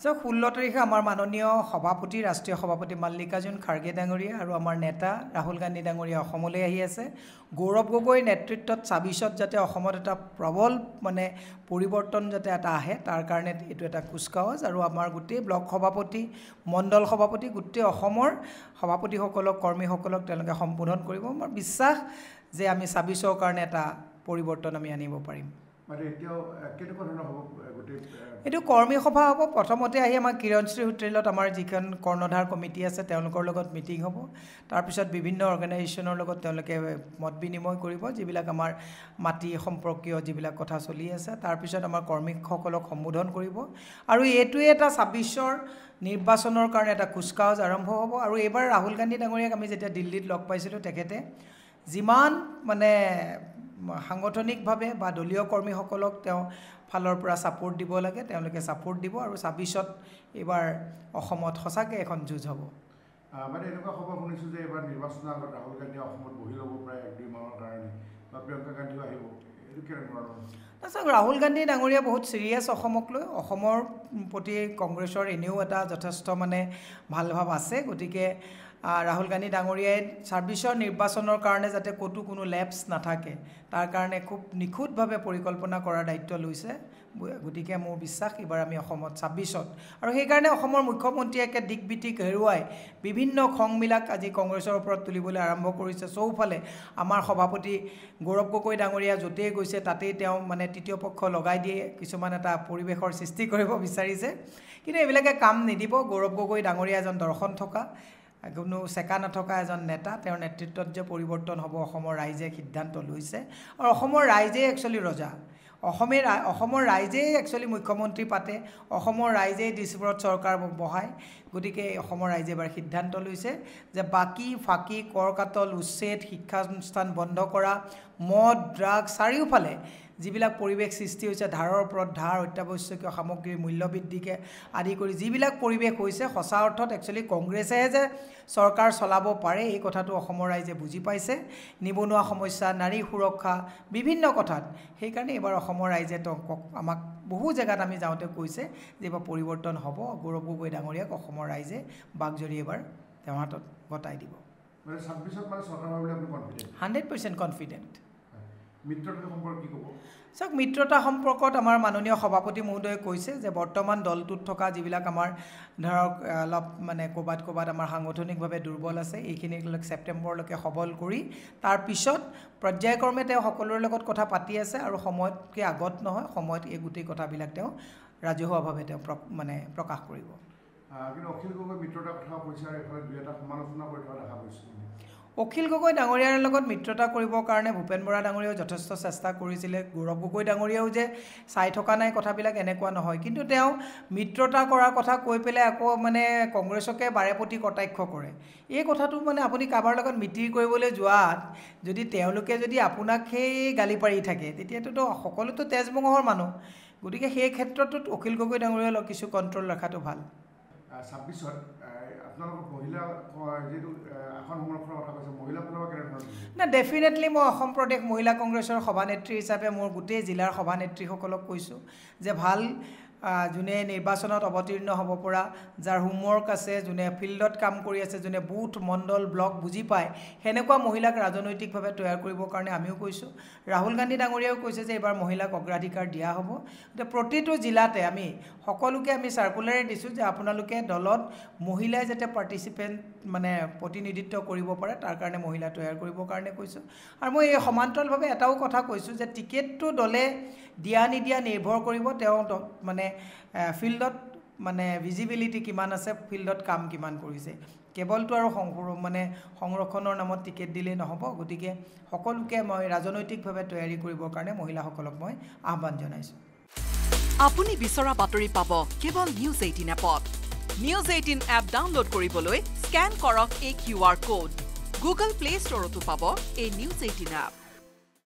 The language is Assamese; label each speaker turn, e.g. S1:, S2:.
S1: 16 তাৰিখে আমাৰ মাননীয় সভাপতি ৰাষ্ট্ৰীয় সভাপতি মাল্লিকাৰ্জুন খাৰ্গে ডাঙৰীয়া আৰু আমাৰ নেতা ৰাহুল গান্ধী ডাঙৰীয়া অসমলৈ আহি আছে গৌৰৱ গগৈৰ নেতৃত্বত 26ত যাতে অসমত এটা প্ৰবল মানে পৰিৱৰ্তন যাতে এটা আহে তাৰ কাৰণে এটো এটা কুচকাৱাজ আৰু আমাৰ গোটেই ব্লক সভাপতি মণ্ডল সভাপতি গোটেই অসমৰ সভাপতিসকলক কৰ্মীসকলক তেওঁলোকে সম্বোধন কৰিব মোৰ বিশ্বাস যে আমি 26ৰ কাৰণে এটা পৰিৱৰ্তন আমি আনিব পাৰিম
S2: মানে এতিয়াও কেনেকুৱা ধৰণৰ হ'ব গোটেই
S1: এটো কৰ্মী সভা হ'ব প্ৰথমতে আহি আমাৰ কিৰণশ্ৰী হোটেলত আমাৰ যিখন কৰ্ণধাৰ কমিটি আছে তেওঁলোকৰ লগত মিটিং হ'ব তাৰ পিছত বিভিন্ন অৰ্গেনাইজেচনৰ লগত তেওঁলোকে মত বিনিময় কৰিব যিবিলাক আমাৰ মাটি সম্পৰ্কীয় যিবিলাক কথা চলি আছে তাৰ পিছত আমাৰ কৰ্মীসকলক সম্বোধন কৰিব আৰু এইটোৱে এটা 26ৰ নিৰ্বাচনৰ কাৰণে এটা কুচকাৱাজ আৰম্ভ হ'ব আৰু এবাৰ ৰাহুল গান্ধী ডাঙৰীয়াক আমি যেতিয়া দিল্লীত লগ পাইছিলোঁ তেখেতে যিমান মানে সাংগঠনিকভাৱে বা দলীয় কৰ্মীসকলক তেওঁ ফালৰ পৰা সাপোৰ্ট দিব লাগে তেওঁলোকে সাপোৰ্ট দিব আৰু 26ত এবাৰ অসমত সঁচাকৈ এখন যুঁজ হ'ব
S2: মানে এনেকুৱা খবৰ শুনিছোঁ যে এবাৰ নিৰ্বাচনৰ আগত ৰাহুল গান্ধী অসমত বহি ল'ব প্ৰায় 1-2 মাহৰ কাৰণে বা প্ৰিয়ংকা গান্ধীও আহিব এইটো কেনেকুৱা
S1: ধৰণৰ ৰাহুল গান্ধী ডাঙৰীয়া বহুত সিৰিয়াছ অসমক লৈ অসমৰ প্ৰতি কংগ্ৰেছৰ এনেও এটা যথেষ্ট মানে ভাল ভাৱ আছে গতিকে ৰাহুল গান্ধী ডাঙৰীয়াই 26ৰ নিৰ্বাচনৰ কাৰণে যাতে ক'তো কোনো লেপছ নাথাকে তাৰ কাৰণে খুব নিখুঁতভাৱে পৰিকল্পনা কৰাৰ দায়িত্ব লৈছে গতিকে মোৰ বিশ্বাস এবাৰ আমি অসমত 26ত আৰু সেই কাৰণে অসমৰ মুখ্যমন্ত্ৰীয়ে একে দিকবিটিক হেৰুৱাই বিভিন্ন খংবিলাক আজি কংগ্ৰেছৰ ওপৰত তুলিবলৈ আৰম্ভ কৰিছে চৌফালে আমাৰ সভাপতি গৌৰৱ গগৈ ডাঙৰীয়া য'তেই গৈছে তাতেই তেওঁ মানে তৃতীয় পক্ষ লগাই দিয়ে কিছুমান এটা পৰিৱেশৰ সৃষ্টি কৰিব বিচাৰিছে কিন্তু এইবিলাকে কাম নিদিব গৌৰৱ গগৈ ডাঙৰীয়া এজন দৰ্শন থকা কোনো সেকা নথকা এজন নেতা তেওঁৰ নেতৃত্বত যে পৰিৱৰ্তন হ'ব অসমৰ ৰাইজে সিদ্ধান্ত লৈছে আৰু অসমৰ ৰাইজে একচুৱেলি ৰজা অসমৰ ৰাইজে একচুৱেলি মুখ্যমন্ত্ৰী পাতে অসমৰ ৰাইজে ডিচিপ্ৰত চৰকাৰ বহায় গতিকে অসমৰ ৰাইজে এবাৰ সিদ্ধান্ত লৈছে যে বাকি ফাকি কৰকাতল উচ্ছেদ শিক্ষানুষ্ঠান বন্ধ কৰা মদ ড্ৰাগ চাৰিওফালে যিবিলাক পৰিৱেশ সৃষ্টি হৈছে ধাৰৰ ওপৰত ধাৰ অত্যাৱশ্যকীয় সামগ্ৰীৰ মূল্য বৃদ্ধিকে আদি কৰি যিবিলাক পৰিৱেশ হৈছে সঁচা অৰ্থত একচুৱেলি কংগ্ৰেছেহে যে চৰকাৰ চলাব পাৰে এই কথাটো অসমৰ ৰাইজে বুজি পাইছে নিবনুৱা সমস্যা নাৰী সুৰক্ষা বিভিন্ন কথাত সেইকাৰণে এবাৰ অসমৰ ৰাইজে আমাক বহু জেগাত আমি যাওঁতে কৈছে যে এবাৰ পৰিৱৰ্তন হ'ব গৌৰৱ গগৈ ডাঙৰীয়াক অসমৰ ৰাইজে বাগজৰি এবাৰ তেওঁৰ হাতত গতাই দিব
S2: মানে 26ত মানে চৰকাৰ হ'ব বুলি আপুনি কনফিডেন্ট
S1: 100% কনফিডেন্ট
S2: মিত্ৰতা সম্পৰ্ক কি ক'ব
S1: চাওক মিত্ৰতা সম্পৰ্কত আমাৰ মাননীয় সভাপতি মহোদয়ে কৈছে যে বৰ্তমান দলটোত থকা যিবিলাক আমাৰ ধৰক অলপ মানে ক'বাত আমাৰ সাংগঠনিকভাৱে দুৰ্বল আছে এইখিনিক ছেপ্টেম্বৰলৈকে সবল কৰি তাৰ পিছত পৰ্যায়ক্ৰমে তেওঁ সকলোৰে লগত কথা পাতি আছে আৰু সময়তকৈ আগত নহয় সময়ত এই গোটেই কথাবিলাক তেওঁ ৰাজহুৱাভাৱে তেওঁ মানে প্ৰকাশ কৰিব
S2: কিন্তু অখিল গগৈ মিত্ৰতাৰ কথা কৈছে আৰু এফালে দুই এটা সমালোচনা কৰি থকা দেখা গৈছে
S1: অখিল গগৈ ডাঙৰীয়াৰ লগত মিত্ৰতা কৰিবৰ কাৰণে ভূপেন বৰা ডাঙৰীয়াও যথেষ্ট চেষ্টা কৰিছিলে গৌৰৱ গগৈ ডাঙৰীয়াও যে চাই থকা নাই কথাবিলাক এনেকুৱা নহয় কিন্তু তেওঁ মিত্ৰতা কৰাৰ কথা কৈ পেলাই আকৌ মানে কংগ্ৰেছকে বাৰেপতি কটাক্ষ কৰে এই কথাটো মানে আপুনি কাৰোবাৰ লগত মিটিৰ কৰিবলৈ যোৱাত যদি তেওঁলোকে যদি আপোনাক সেই গালি পাৰি থাকে তেতিয়াতো সকলোতো তেজমঙহৰ মানুহ গতিকে সেই ক্ষেত্ৰতো অখিল গগৈ ডাঙৰীয়াৰ কিছু কণ্ট্ৰল ৰখাটো ভাল
S2: 26ত আপোনালোকৰ মহিলা যেটো এখন সংৰক্ষণৰ কথা কৈছে মহিলা ফালৰ পৰা কেনেধৰণৰ
S1: না ডেফিনেটলি মই অসম প্ৰদেশ মহিলা কংগ্ৰেছৰ সভানেত্ৰী হিচাপে মোৰ গোটেই জিলাৰ সভানেত্ৰীসকলক কৈছোঁ যে ভাল যোনে নিৰ্বাচনত অৱতীৰ্ণ হ'ব পৰা যাৰ হোমৱৰ্ক আছে যোনে ফিল্ডত কাম কৰি আছে যোনে বুথ মণ্ডল ব্লক বুজি পায় সেনেকুৱা মহিলাক ৰাজনৈতিকভাৱে তৈয়াৰ কৰিবৰ কাৰণে আমিও কৈছোঁ ৰাহুল গান্ধী ডাঙৰীয়াও কৈছে যে এবাৰ মহিলাক অগ্ৰাধিকাৰ দিয়া হ'ব গতিকে প্ৰতিটো জিলাতে আমি সকলোকে আমি চাৰ্কুলাৰে দিছোঁ যে আপোনালোকে দলত মহিলাই যাতে পাৰ্টিচিপেণ্ট মানে প্ৰতিনিধিত্ব কৰিব পাৰে তাৰ কাৰণে মহিলা তৈয়াৰ কৰিবৰ কাৰণে কৈছোঁ আৰু মই এই সমান্তৰালভাৱে এটাও কথা কৈছোঁ যে টিকেটটো দলে দিয়া নিদিয়া নিৰ্ভৰ কৰিব তেওঁ মানে ফিল্ডত মানে ভিজিবিলিটি কিমান আছে ফিল্ডত কাম কিমান কৰিছে কেৱলটো আৰু মানে সংৰক্ষণৰ নামত টিকেট দিলেই নহ'ব গতিকে সকলোকে মই ৰাজনৈতিকভাৱে তৈয়াৰী কৰিবৰ কাৰণে মহিলাসকলক মই আহ্বান জনাইছোঁ
S3: আপুনি বিচৰা বাতৰি পাব কেৱল নিউজ 18 এপত নিউজ 18 এপ ডাউনলোড কৰিবলৈ স্ক্যান কৰক এই QR কোড গুগল প্লে ষ্টৰতো পাব এই নিউজ 18 এপ